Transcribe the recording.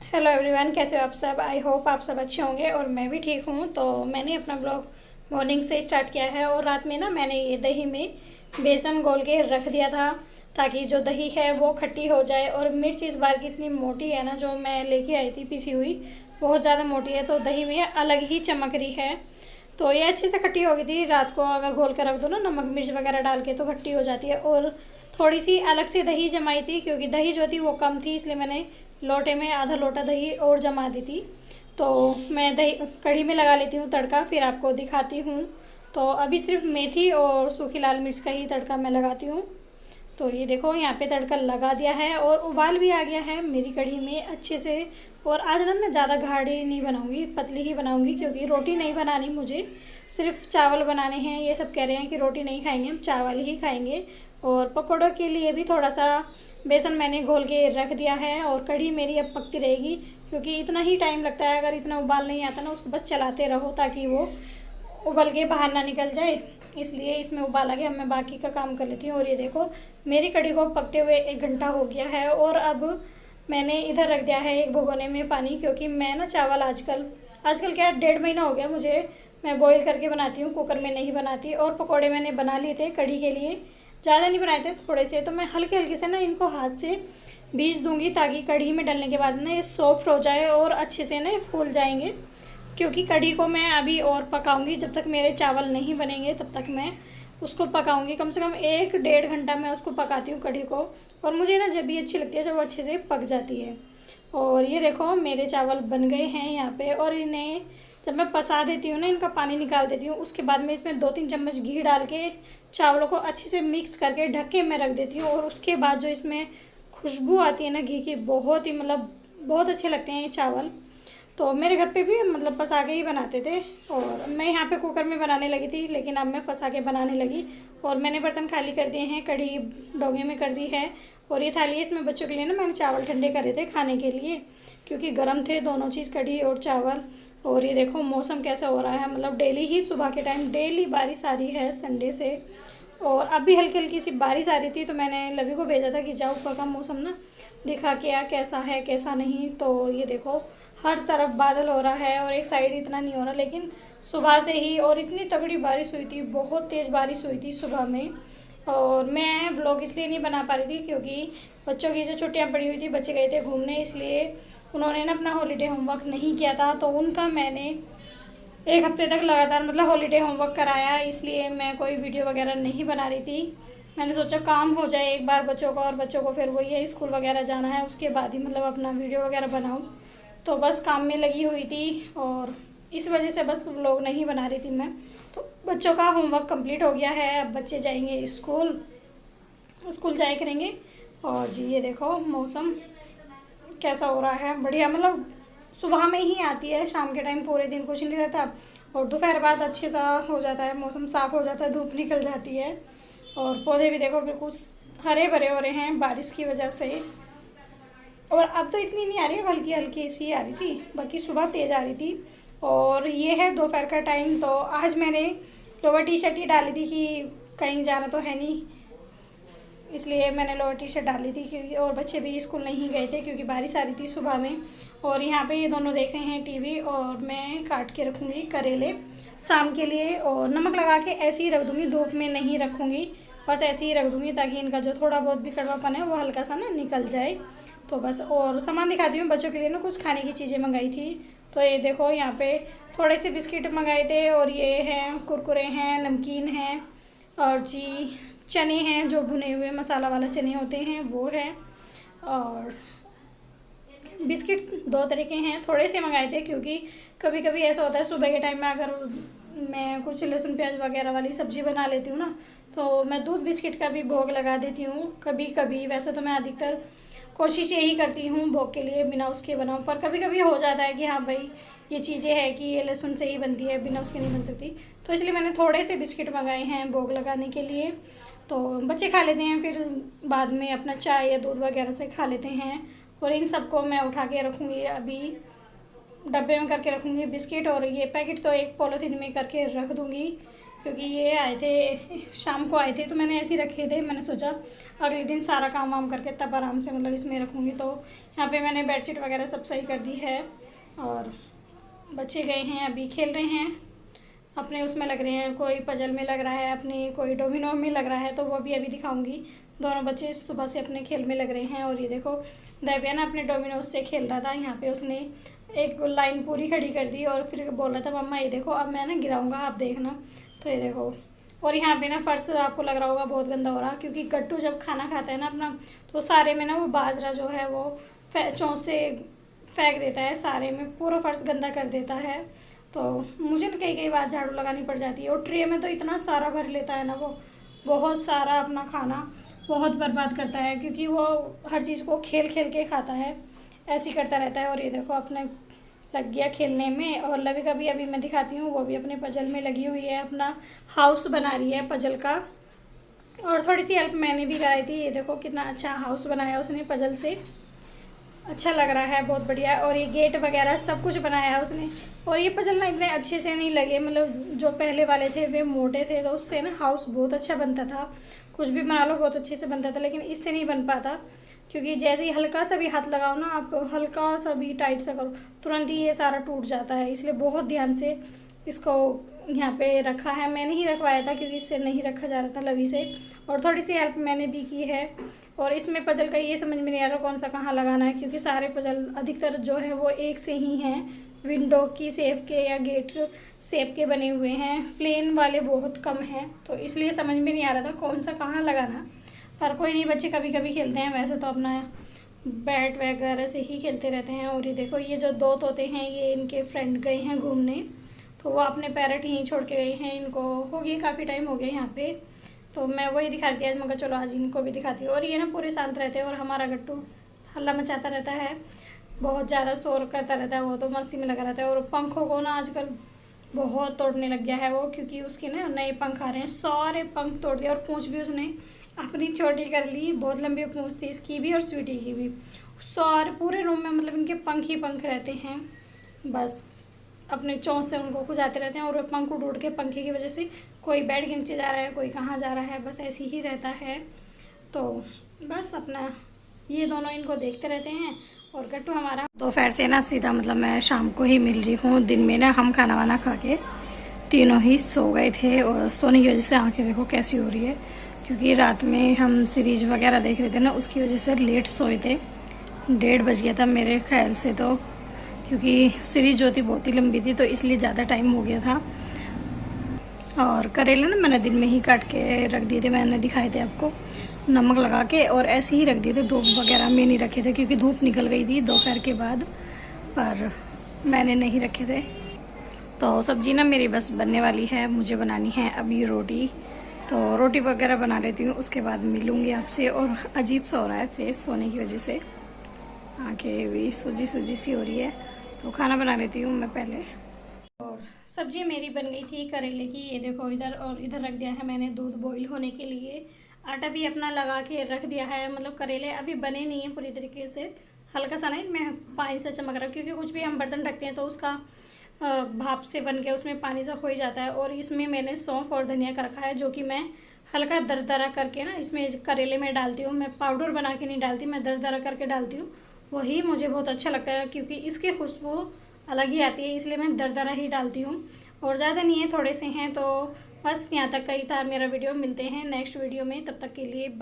Hello everyone, कैसे हो आप सब। आई होप आप सब अच्छे होंगे और मैं भी ठीक हूँ। तो मैंने अपना ब्लॉग मॉर्निंग से स्टार्ट किया है और रात में ना मैंने ये दही में बेसन घोल के रख दिया था ताकि जो दही है वो खट्टी हो जाए। और मिर्च इस बार की इतनी मोटी है ना, जो मैं लेके आई थी पिसी हुई, बहुत ज़्यादा मोटी है, तो दही में अलग ही चमक रही है। तो ये अच्छे से खट्टी हो गई थी। रात को अगर घोल कर रख दो ना नमक मिर्च वगैरह डाल के तो खट्टी हो जाती है। और थोड़ी सी अलग से दही जमाई थी क्योंकि दही जो थी वो कम थी, इसलिए मैंने लोटे में आधा लोटा दही और जमा दी थी। तो मैं दही कढ़ी में लगा लेती हूँ तड़का, फिर आपको दिखाती हूँ। तो अभी सिर्फ मेथी और सूखी लाल मिर्च का ही तड़का मैं लगाती हूँ। तो ये देखो यहाँ पे तड़का लगा दिया है और उबाल भी आ गया है मेरी कढ़ी में अच्छे से। और आज ना मैं ज़्यादा गाढ़ी नहीं बनाऊँगी, पतली ही बनाऊँगी क्योंकि रोटी नहीं बनानी मुझे, सिर्फ चावल बनाने हैं। ये सब कह रहे हैं कि रोटी नहीं खाएंगे, हम चावल ही खाएंगे। और पकौड़ों के लिए भी थोड़ा सा बेसन मैंने घोल के रख दिया है और कढ़ी मेरी अब पकती रहेगी क्योंकि इतना ही टाइम लगता है। अगर इतना उबाल नहीं आता ना, उसको बस चलाते रहो ताकि वो उबल के बाहर ना निकल जाए, इसलिए इसमें उबाल आ गया। अब मैं बाकी का काम कर लेती हूँ। और ये देखो मेरी कढ़ी को पकते हुए 1 घंटा हो गया है और अब मैंने इधर रख दिया है एक भगोने में पानी, क्योंकि मैं ना चावल आजकल आजकल क्या 1.5 महीना हो गया मुझे, मैं बॉईल करके बनाती हूँ, कुकर में नहीं बनाती। और पकौड़े मैंने बना लिए थे कढ़ी के लिए, ज़्यादा नहीं बनाए थे, थोड़े से। तो मैं हल्के हल्के से ना इनको हाथ से बीज दूंगी ताकि कढ़ी में डालने के बाद ना ये सॉफ्ट हो जाए और अच्छे से ना ये फूल जाएंगे। क्योंकि कढ़ी को मैं अभी और पकाऊंगी, जब तक मेरे चावल नहीं बनेंगे तब तक मैं उसको पकाऊंगी। कम से कम 1-1.5 घंटा मैं उसको पकाती हूँ कढ़ी को। और मुझे ना जब भी अच्छी लगती है जब वो अच्छे से पक जाती है। और ये देखो मेरे चावल बन गए हैं यहाँ पे। और इन्हें जब मैं पसा देती हूँ ना, इनका पानी निकाल देती हूँ, उसके बाद में इसमें 2-3 चम्मच घी डाल के चावलों को अच्छे से मिक्स करके ढक के मैं रख देती हूँ। और उसके बाद जो इसमें खुशबू आती है ना घी की, बहुत ही बहुत अच्छे लगते हैं ये चावल। तो मेरे घर पे भी पसा के ही बनाते थे और मैं यहाँ पे कुकर में बनाने लगी थी, लेकिन अब मैं पसा के बनाने लगी। और मैंने बर्तन खाली कर दिए हैं, कढ़ी डोगे में कर दी है। और ये थाली इसमें बच्चों के लिए ना मैंने चावल ठंडे करे थे खाने के लिए, क्योंकि गर्म थे दोनों चीज़, कढ़ी और चावल। और ये देखो मौसम कैसा हो रहा है, डेली ही सुबह के टाइम डेली बारिश आ रही है संडे से। और अभी हल्की हल्की सी बारिश आ रही थी, तो मैंने लवी को भेजा था कि जाओ ऊपर का मौसम ना दिखा के आ, कैसा है कैसा नहीं। तो ये देखो हर तरफ बादल हो रहा है और एक साइड इतना नहीं हो रहा, लेकिन सुबह से ही और इतनी तगड़ी बारिश हुई थी, बहुत तेज़ बारिश हुई थी सुबह में। और मैं व्लॉग इसलिए नहीं बना पा रही थी क्योंकि बच्चों की जो छुट्टियां पड़ी हुई थी, बच्चे गए थे घूमने, इसलिए उन्होंने ना अपना हॉलीडे होमवर्क नहीं किया था। तो उनका मैंने 1 हफ्ते तक लगातार हॉलीडे होमवर्क कराया, इसलिए मैं कोई वीडियो वगैरह नहीं बना रही थी। मैंने सोचा काम हो जाए एक बार बच्चों का, और बच्चों को फिर वही है स्कूल वगैरह जाना है, उसके बाद ही अपना वीडियो वगैरह बनाऊँ। तो बस काम में लगी हुई थी और इस वजह से बस व्लॉग नहीं बना रही थी मैं। तो बच्चों का होमवर्क कंप्लीट हो गया है, अब बच्चे जाएंगे स्कूल जाया करेंगे। और जी ये देखो मौसम कैसा हो रहा है, बढ़िया। सुबह में ही आती है, शाम के टाइम पूरे दिन कुछ नहीं रहता, और दोपहर बाद अच्छे सा हो जाता है, मौसम साफ़ हो जाता है, धूप निकल जाती है। और पौधे भी देखो बिल्कुल हरे भरे हो रहे हैं बारिश की वजह से। और अब तो इतनी नहीं आ रही है, हल्की हल्की सी आ रही थी, बाकी सुबह तेज़ आ रही थी। और ये है दोपहर का टाइम। तो आज मैंने लोअर टी शर्ट ही डाली थी कि कहीं जाना तो है नहीं, इसलिए मैंने लोअर टी शर्ट डाली थी क्योंकि और बच्चे भी स्कूल नहीं गए थे क्योंकि बारिश आ रही थी सुबह में। और यहाँ पे ये दोनों देख रहे हैं टीवी, और मैं काट के रखूँगी करेले शाम के लिए, और नमक लगा के ऐसे ही रख दूँगी, धूप में नहीं रखूँगी, बस ऐसे ही रख दूँगी ताकि इनका जो थोड़ा बहुत भी कड़वापन है वो हल्का सा ना निकल जाए। तो बस, और सामान दिखाती हूँ। बच्चों के लिए ना कुछ खाने की चीज़ें मंगाई थी। तो ये देखो यहाँ पे थोड़े से बिस्किट मंगाए थे, और ये हैं कुरकुरे हैं, नमकीन हैं, और जी चने हैं जो भुने हुए मसाला वाला चने होते हैं वो हैं। और बिस्किट 2 तरह के हैं, थोड़े से मंगाए थे क्योंकि कभी कभी ऐसा होता है सुबह के टाइम में अगर मैं कुछ लहसुन प्याज वगैरह वाली सब्ज़ी बना लेती हूँ ना, तो मैं दूध बिस्किट का भी भोग लगा देती हूँ कभी कभी। वैसे तो मैं अधिकतर कोशिश यही करती हूँ भोग के लिए बिना उसके बनाऊँ, पर कभी कभी हो जाता है कि हाँ भाई ये चीज़ें हैं कि ये लहसुन से ही बनती है, बिना उसके नहीं बन सकती। तो इसलिए मैंने थोड़े से बिस्किट मंगाए हैं भोग लगाने के लिए। तो बच्चे खा लेते हैं, फिर बाद में अपना चाय या दूध वगैरह से खा लेते हैं। और इन सबको मैं उठा के रखूँगी, अभी डब्बे में करके रखूँगी बिस्किट, और ये पैकेट तो एक पॉलीथीन में करके रख दूँगी क्योंकि ये आए थे शाम को आए थे, तो मैंने ऐसे ही रखे थे। मैंने सोचा अगले दिन सारा काम वाम करके तब आराम से मतलब इसमें रखूँगी। तो यहाँ पे मैंने बेडशीट वगैरह सब सही कर दी है और बच्चे गए हैं, अभी खेल रहे हैं, अपने उसमें लग रहे हैं, कोई पजल में लग रहा है अपनी, कोई डोमिनो में लग रहा है, तो वो भी अभी दिखाऊंगी। दोनों बच्चे सुबह से अपने खेल में लग रहे हैं। और ये देखो दैव्या अपने डोमिनोज से खेल रहा था, यहाँ पे उसने एक लाइन पूरी खड़ी कर दी और फिर बोल रहा था मम्मा ये देखो अब मैं ना गिराऊंगा, आप देखना। तो ये देखो, और यहाँ पे ना फर्श आपको लग रहा होगा बहुत गंदा हो रहा, क्योंकि गट्टू जब खाना खाता है ना अपना, तो सारे में ना वो बाजरा जो है वो चोंच से फेंक देता है, सारे में पूरा फर्श गंदा कर देता है। तो मुझे ना कई बार झाड़ू लगानी पड़ जाती है। और ट्रे में तो इतना सारा भर लेता है ना वो, बहुत सारा अपना खाना बहुत बर्बाद करता है, क्योंकि वो हर चीज़ को खेल खेल के खाता है, ऐसे ही करता रहता है। और ये देखो अपने लग गया खेलने में। और लवी का भी अभी मैं दिखाती हूँ, वो भी अपने पजल में लगी हुई है, अपना हाउस बना रही है पजल का। और थोड़ी सी हेल्प मैंने भी कराई थी। ये देखो कितना अच्छा हाउस बनाया उसने पजल से, अच्छा लग रहा है, बहुत बढ़िया। और ये गेट वगैरह सब कुछ बनाया है उसने। और ये पजल ना इतने अच्छे से नहीं लगे, मतलब जो पहले वाले थे वे मोटे थे, तो उससे ना हाउस बहुत अच्छा बनता था, कुछ भी बना लो बहुत अच्छे से बनता था। लेकिन इससे नहीं बन पाता, क्योंकि जैसे ही हल्का सा भी हाथ लगाओ ना आप, हल्का सा भी टाइट सा करो, तुरंत ही ये सारा टूट जाता है। इसलिए बहुत ध्यान से इसको यहाँ पे रखा है। मैंने ही रखवाया था, क्योंकि इससे नहीं रखा जा रहा था लवी से। और थोड़ी सी हेल्प मैंने भी की है। और इसमें पजल का ये समझ में नहीं आ रहा कौन सा कहाँ लगाना है, क्योंकि सारे पजल अधिकतर जो हैं वो एक से ही हैं, विंडो की शेप के या गेट शेप के बने हुए हैं, प्लेन वाले बहुत कम हैं। तो इसलिए समझ में नहीं आ रहा था कौन सा कहाँ लगाना। पर कोई नहीं, बच्चे कभी कभी खेलते हैं, वैसे तो अपना बैट वगैरह से ही खेलते रहते हैं। और ये देखो ये जो दो तोते हैं, ये इनके फ्रेंड गए हैं घूमने, तो वो अपने पैरट यहीं छोड़ के गए हैं। इनको हो गया काफ़ी टाइम हो गया यहाँ पे, तो मैं वही दिखा रही थी आज। मगर चलो आज इनको भी दिखाती हूँ। और ये ना पूरे शांत रहते हैं, और हमारा गट्टू हल्ला मचाता रहता है, बहुत ज़्यादा शोर करता रहता है, वो तो मस्ती में लगा रहता है। और पंखों को ना आजकल बहुत तोड़ने लग गया है वो, क्योंकि उसके ना नए पंख आ रहे हैं, सारे पंख तोड़ दिए। और पूँछ भी उसने अपनी छोटी कर ली, बहुत लंबी पूँछ थी इसकी भी और स्वीटी की भी। सारे पूरे रूम में मतलब इनके पंख ही पंख रहते हैं, बस अपने चोंच से उनको खुजाते रहते हैं। और पंख उड़ उड़ के पंखे की वजह से कोई बेड के नीचे जा रहा है, कोई कहाँ जा रहा है, बस ऐसे ही रहता है। तो बस अपना ये दोनों इनको देखते रहते हैं। और गट्टू हमारा दोपहर से ना सीधा मतलब मैं शाम को ही मिल रही हूँ। दिन में ना हम खाना वाना खा के तीनों ही सो गए थे, और सोने की वजह से आंखें देखो कैसी हो रही है, क्योंकि रात में हम सीरीज वगैरह देख रहे थे ना, उसकी वजह से लेट सोए थे। 1:30 बज गया था मेरे ख्याल से, तो क्योंकि सीरीज जो थी बहुत ही लंबी थी, तो इसलिए ज़्यादा टाइम हो गया था। और करेले ना मैंने दिन में ही काट के रख दिए थे, मैंने दिखाए थे आपको, नमक लगा के, और ऐसे ही रख दिए थे, धूप वगैरह में नहीं रखे थे, क्योंकि धूप निकल गई थी दोपहर के बाद, पर मैंने नहीं रखे थे। तो सब्जी ना मेरी बस बनने वाली है, मुझे बनानी है अभी रोटी, तो रोटी वगैरह बना लेती हूँ, उसके बाद मिलूँगी आपसे। और अजीब सा हो रहा है फेस सोने की वजह से, आँखें भी सूजी सूजी सी हो रही है, तो खाना बना लेती हूँ मैं पहले। और सब्जी मेरी बन गई थी करेले की, ये देखो इधर, और इधर रख दिया है मैंने दूध बॉईल होने के लिए। आटा भी अपना लगा के रख दिया है, मतलब करेले अभी बने नहीं हैं पूरी तरीके से, हल्का सा नहीं, मैं पानी से चमक रहा, क्योंकि कुछ भी हम बर्तन ढकते हैं तो उसका भाप से बन के उसमें पानी सा हो ही जाता है। और इसमें मैंने सौंफ और धनिया का रखा है, जो कि मैं हल्का दरदरा करके ना इसमें करेले में डालती हूँ। मैं पाउडर बना के नहीं डालती, मैं दरदरा करके डालती हूँ, वही मुझे बहुत अच्छा लगता है, क्योंकि इसकी खुशबू अलग ही आती है, इसलिए मैं दरदरा ही डालती हूँ। और ज़्यादा नहीं है, थोड़े से हैं। तो बस यहाँ तक का ही था मेरा वीडियो, मिलते हैं नेक्स्ट वीडियो में, तब तक के लिए बाय।